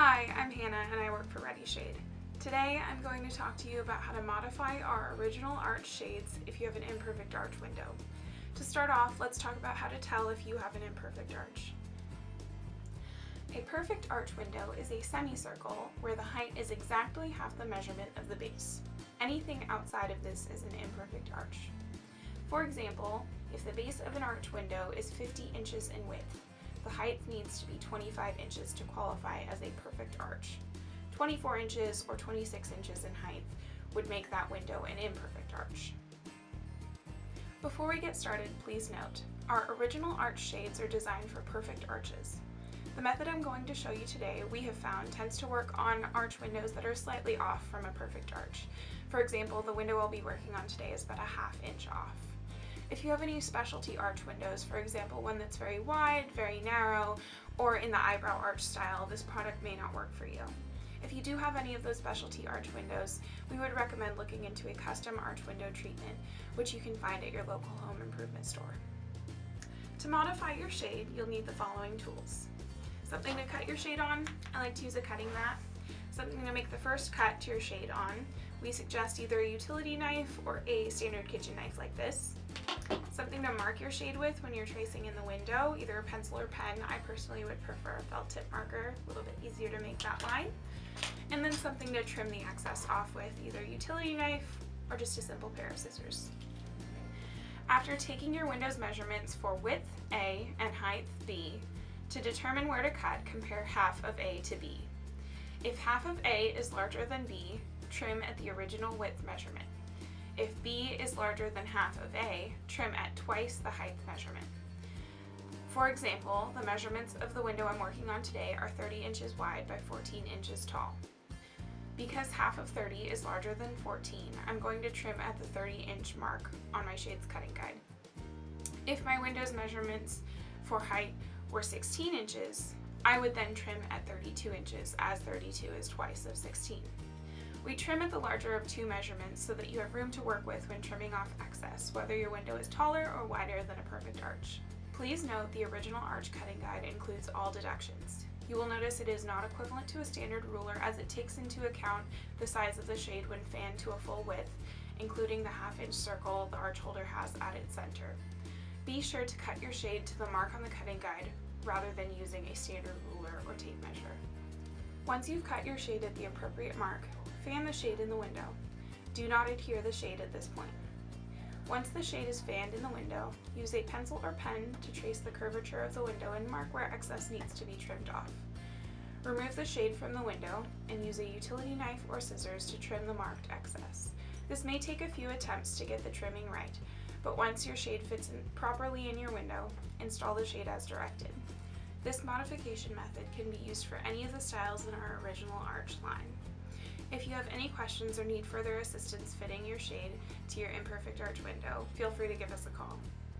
Hi, I'm Hannah and I work for Redi Shade. Today I'm going to talk to you about how to modify our original arch shades if you have an imperfect arch window. To start off, let's talk about how to tell if you have an imperfect arch. A perfect arch window is a semicircle where the height is exactly half the measurement of the base. Anything outside of this is an imperfect arch. For example, if the base of an arch window is 50 inches in width, the height needs to be 25 inches to qualify as a perfect arch. 24 inches or 26 inches in height would make that window an imperfect arch. Before we get started, please note, our original arch shades are designed for perfect arches. The method I'm going to show you today, we have found, tends to work on arch windows that are slightly off from a perfect arch. For example, the window I'll be working on today is about a ½ inch off. If you have any specialty arch windows, for example one that's very wide, very narrow, or in the eyebrow arch style, this product may not work for you. If you do have any of those specialty arch windows, we would recommend looking into a custom arch window treatment, which you can find at your local home improvement store. To modify your shade, you'll need the following tools. Something to cut your shade on. I like to use a cutting mat. Something to make the first cut to your shade on. We suggest either a utility knife or a standard kitchen knife like this. Something to mark your shade with when you're tracing in the window, either a pencil or pen. I personally would prefer a felt tip marker, a little bit easier to make that line. And then something to trim the excess off with, either a utility knife or just a simple pair of scissors. After taking your window's measurements for width A and height B, to determine where to cut, compare half of A to B. If half of A is larger than B, trim at the original width measurement. If B is larger than half of A, trim at twice the height measurement. For example, the measurements of the window I'm working on today are 30 inches wide by 14 inches tall. Because half of 30 is larger than 14, I'm going to trim at the 30-inch mark on my shades cutting guide. If my window's measurements for height were 16 inches, I would then trim at 32 inches, as 32 is twice of 16. We trim at the larger of two measurements so that you have room to work with when trimming off excess, whether your window is taller or wider than a perfect arch. Please note the original arch cutting guide includes all deductions. You will notice it is not equivalent to a standard ruler as it takes into account the size of the shade when fanned to a full width, including the ½ inch circle the arch holder has at its center. Be sure to cut your shade to the mark on the cutting guide rather than using a standard ruler or tape measure. Once you've cut your shade at the appropriate mark, fan the shade in the window. Do not adhere the shade at this point. Once the shade is fanned in the window, use a pencil or pen to trace the curvature of the window and mark where excess needs to be trimmed off. Remove the shade from the window and use a utility knife or scissors to trim the marked excess. This may take a few attempts to get the trimming right, but once your shade fits properly in your window, install the shade as directed. This modification method can be used for any of the styles in our original arch line. If you have any questions or need further assistance fitting your shade to your imperfect arch window, feel free to give us a call.